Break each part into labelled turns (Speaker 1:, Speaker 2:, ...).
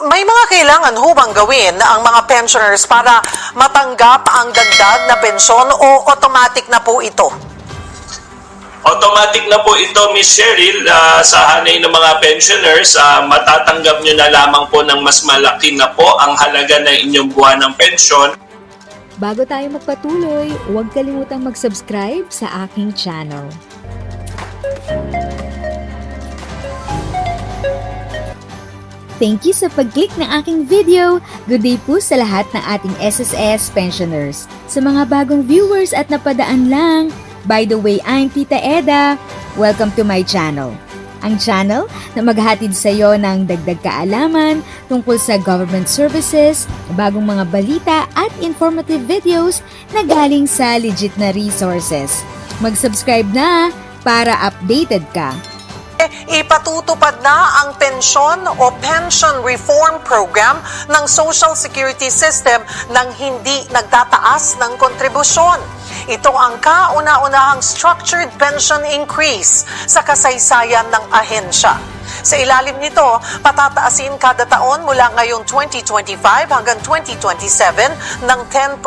Speaker 1: May mga kailangan ho bang gawin ang mga pensioners para matanggap ang dagdag na pensyon o automatic na po ito?
Speaker 2: Automatic na po ito, Miss Cheryl, sa hanay ng mga pensioners. Matatanggap nyo na lamang po ng mas malaki na po ang halaga ng inyong buwan ng pensyon.
Speaker 3: Bago tayo magpatuloy, huwag kalimutang mag-subscribe sa aking channel. Thank you sa pag-click ng aking video. Good day po sa lahat ng ating SSS pensioners. Sa mga bagong viewers at napadaan lang, by the way, I'm Tita Eda. Welcome to my channel. Ang channel na maghahatid sa iyo ng dagdag kaalaman tungkol sa government services, bagong mga balita at informative videos na galing sa legit na resources. Mag-subscribe na para updated ka.
Speaker 1: Ipatutupad na ang pensyon o Pension Reform Program ng Social Security System nang hindi nagtataas ng kontribusyon. Ito ang kauna-unahang structured pension increase sa kasaysayan ng ahensya. Sa ilalim nito, patataasin kada taon mula ngayong 2025 hanggang 2027 ng 10%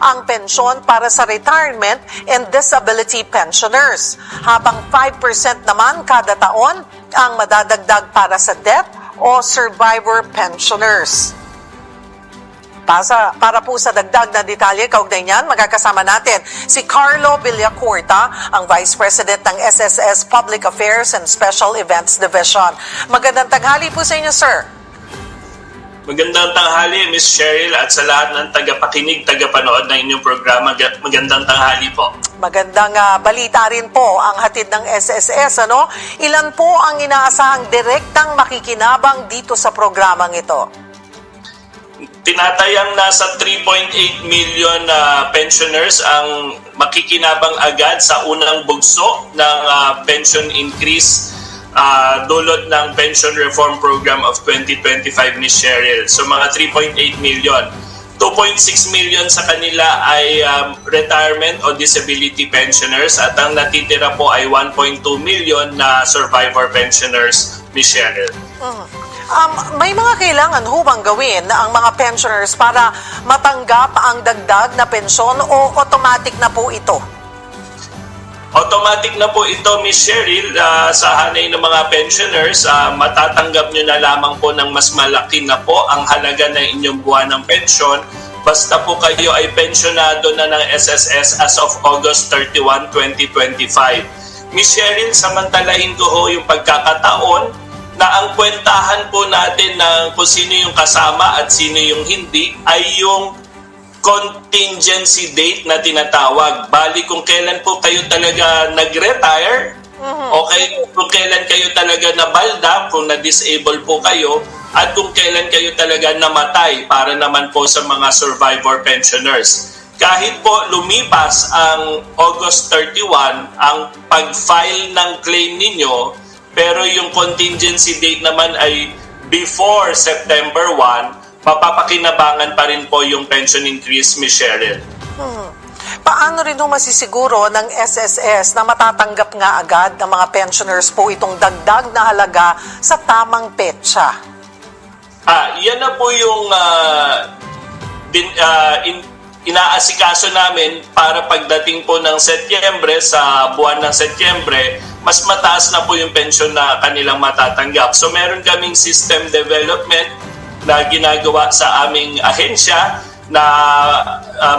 Speaker 1: ang pensyon para sa retirement and disability pensioners, habang 5% naman kada taon ang madadagdag para sa death o survivor pensioners. Para po sa dagdag na detalye kaugnay niyan, magkakasama natin si Carlo Villacorta, ang Vice President ng SSS Public Affairs and Special Events Division. Magandang tanghali po sa inyo, sir.
Speaker 2: Magandang tanghali, Miss Cheryl, at sa lahat ng tagapakinig, tagapanood ng inyong programa. Magandang tanghali po.
Speaker 1: Magandang balita rin po ang hatid ng SSS. Ilan po ang inaasahang direktang makikinabang dito sa programang ito?
Speaker 2: Tinatayang nasa 3.8 million pensioners ang makikinabang agad sa unang bugso ng pension increase dulot ng Pension Reform Program of 2025 ni Cheryl. So mga 3.8 million. 2.6 million sa kanila ay retirement o disability pensioners at ang natitira po ay 1.2 million na survivor pensioners ni Cheryl.
Speaker 1: May mga kailangan ho bang gawin ang mga pensioners para matanggap ang dagdag na pensyon o automatic na po ito?
Speaker 2: Automatic na po ito, Miss Cheryl, sa hanay ng mga pensioners. Matatanggap nyo na lamang po ng mas malaki na po ang halaga ng inyong buwan ng pensyon. Basta po kayo ay pensionado na ng SSS as of August 31, 2025. Miss Cheryl, samantalahin ko ho yung pagkakataon na ang kwentahan po natin ng kung sino yung kasama at sino yung hindi ay yung contingency date na tinatawag. Bali kung kailan po kayo talaga nag-retire, okay, kung kailan kayo talaga nabalda, kung na-disable po kayo, at kung kailan kayo talaga namatay para naman po sa mga survivor pensioners. Kahit po lumipas ang August 31, ang pag-file ng claim ninyo, pero yung contingency date naman ay before September 1, mapapakinabangan pa rin po yung pension increase, Ms. Cheryl.
Speaker 1: Paano rin masisiguro ng SSS na matatanggap nga agad ng mga pensioners po itong dagdag na halaga sa tamang petsa?
Speaker 2: Yan na po yung inaasikaso namin para pagdating po ng Setyembre, sa buwan ng Setyembre, mas mataas na po yung pensyon na kanilang matatanggap. So meron kaming system development na ginagawa sa aming ahensya na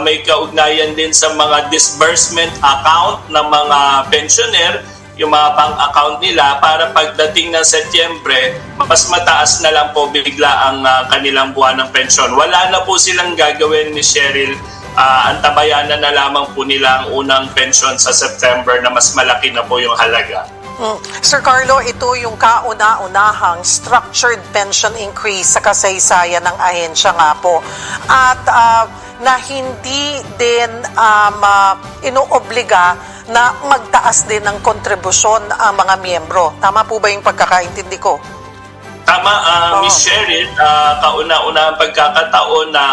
Speaker 2: may kaugnayan din sa mga disbursement account ng mga pensioner, yung mga bank account nila, para pagdating ng Setyembre, mas mataas na lang po bigla ang kanilang buwan ng pensyon. Wala na po silang gagawin, Ms. Cheryl. Antabayanan na lamang po nila ang unang pensyon sa September na mas malaki na po yung halaga.
Speaker 1: Sir Carlo, ito yung kauna-unahang structured pension increase sa kasaysayan ng ahensya nga po. At na hindi din inoobliga na magtaas din ng kontribusyon ang mga miyembro. Tama po ba yung pagkakaintindi ko?
Speaker 2: Tama, Ms. Cheryl, kauna-unahang pagkakataon na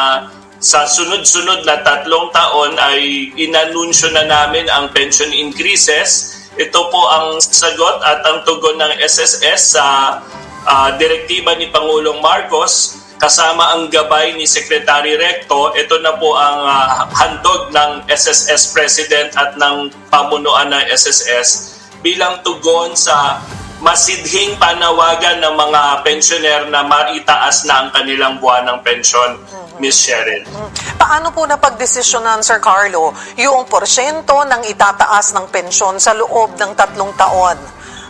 Speaker 2: sa sunod-sunod na 3 taon ay inanunsyo na namin ang pension increases. Ito po ang sagot at ang tugon ng SSS sa direktiba ni Pangulong Marcos, kasama ang gabay ni Secretary Recto, ito na po ang handog ng SSS President at ng pamunuan ng SSS bilang tugon sa masidhing panawagan ng mga pensioner na maitaas na ang kanilang buwan ng pensyon, Ms. Cheryl.
Speaker 1: Paano po napagdesisyonan, Sir Carlo, yung porsyento ng itataas ng pensyon sa loob ng 3 taon?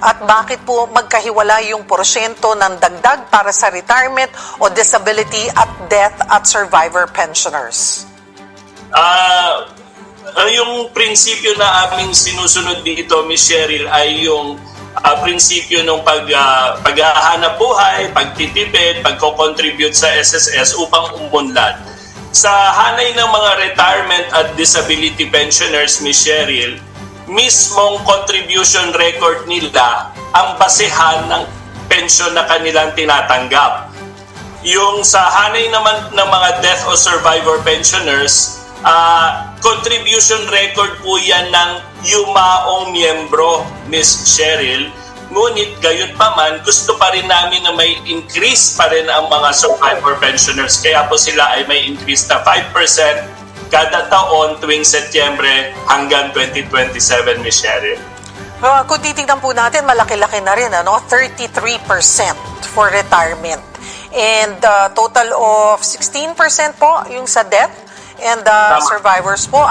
Speaker 1: At bakit po magkahiwalay yung porsyento ng dagdag para sa retirement o disability at death at survivor pensioners?
Speaker 2: Yung prinsipyo na aming sinusunod dito, Ms. Cheryl, ay yung prinsipyo ng paghahanap buhay, pagtitipid, pagko-contribute sa SSS upang umunlad. Sa hanay ng mga retirement at disability pensioners, Ms. Cheryl, mismong contribution record nila ang basehan ng pensyon na kanilang tinatanggap. Yung sa hanay naman ng mga death o survivor pensioners, contribution record po yan ng yumaong miyembro, Ms. Cheryl. Ngunit gayon pa man, gusto pa rin namin na may increase pa rin ang mga survivor pensioners. Kaya po sila ay may increase na 5% kada taon tuwing Setyembre hanggang 2027, Ms. Cheryl.
Speaker 1: Kung titignan po natin, malaki-laki na rin, 33% for retirement. And total of 16% po yung sa death and survivors po.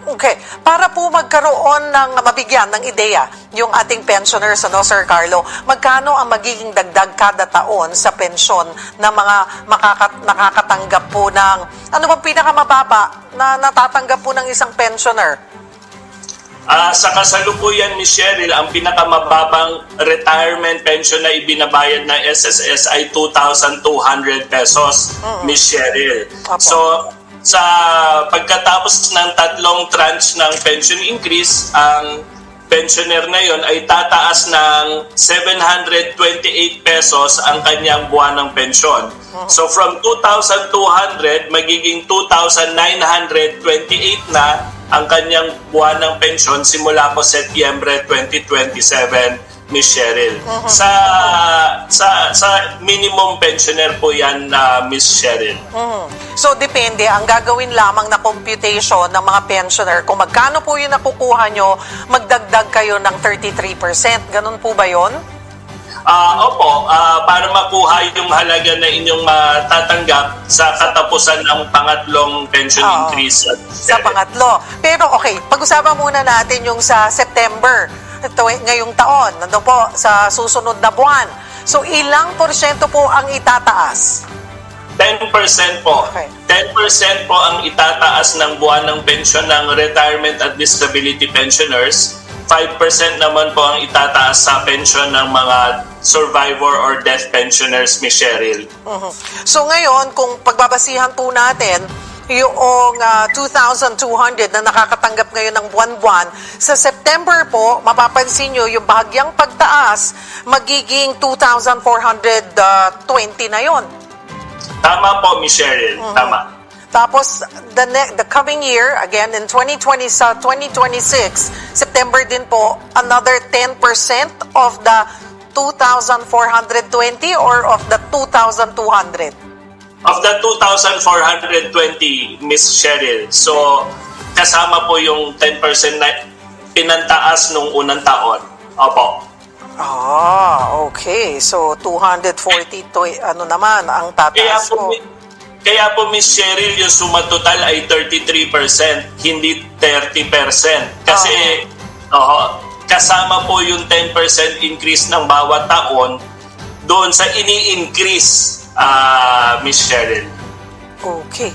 Speaker 1: Okay, para po magkaroon ng mabigyan ng ideya yung ating pensioners, Sir Carlo, magkano ang magiging dagdag kada taon sa pensyon ng mga nakakatanggap po ng, ano ba pinakamababa na natatanggap po ng isang pensioner?
Speaker 2: Sa kasalukuyan, Ms. Cheryl, ang pinakamababang retirement pension na ibinabayad ng SSS ay 2,200 pesos, Ms. Cheryl.
Speaker 1: Opo.
Speaker 2: So, sa pagkatapos ng 3 tranche ng pension increase, ang pensioner na yon ay tataas ng 728 pesos ang kanyang buwan ng pensyon. So from 2,200 magiging 2,928 na ang kanyang buwan ng pensyon simula po Setyembre 2027, Ms. Cheryl. Sa minimum pensioner po yan, Ms. Cheryl.
Speaker 1: So, depende. Ang gagawin lamang na computation ng mga pensioner, kung magkano po yung nakukuha nyo, magdagdag kayo ng 33%. Ganun po ba yun?
Speaker 2: Opo, para makuha yung halaga na inyong matatanggap sa katapusan ng pangatlong pension increase.
Speaker 1: Sa pangatlo. Pero okay, pag-usapan muna natin yung sa September. Ito ngayong taon, nandun po sa susunod na buwan. So, ilang porsyento po ang itataas?
Speaker 2: 10% po.
Speaker 1: Okay.
Speaker 2: 10% po ang itataas ng buwan ng pensyon ng retirement at disability pensioners. 5% naman po ang itataas sa pensyon ng mga survivor or death pensioners, Ms. Cheryl.
Speaker 1: So ngayon, kung pagbabasihan po natin, yung 2,200 na nakakatanggap ngayon ng buwan-buwan, sa September po, mapapansin nyo yung bahagyang pagtaas, magiging 2,420 na yon.
Speaker 2: Tama po, Ms. Cheryl. Tama.
Speaker 1: Tapos, the coming year, again, in 2026, September din po, another 10% of the 2,420 or of the 2,200?
Speaker 2: Of the 2,420, Ms. Cheryl. So, kasama po yung 10% na pinantaas nung unang taon. Opo.
Speaker 1: Okay. So, 240 to, naman, ang tataas po.
Speaker 2: Kaya po, Ms. Cheryl, yung suma total ay 33%, hindi 30%. Kasi, kasama po yung 10% increase ng bawat taon doon sa ini-increase, Ms. Cheryl.
Speaker 1: Okay.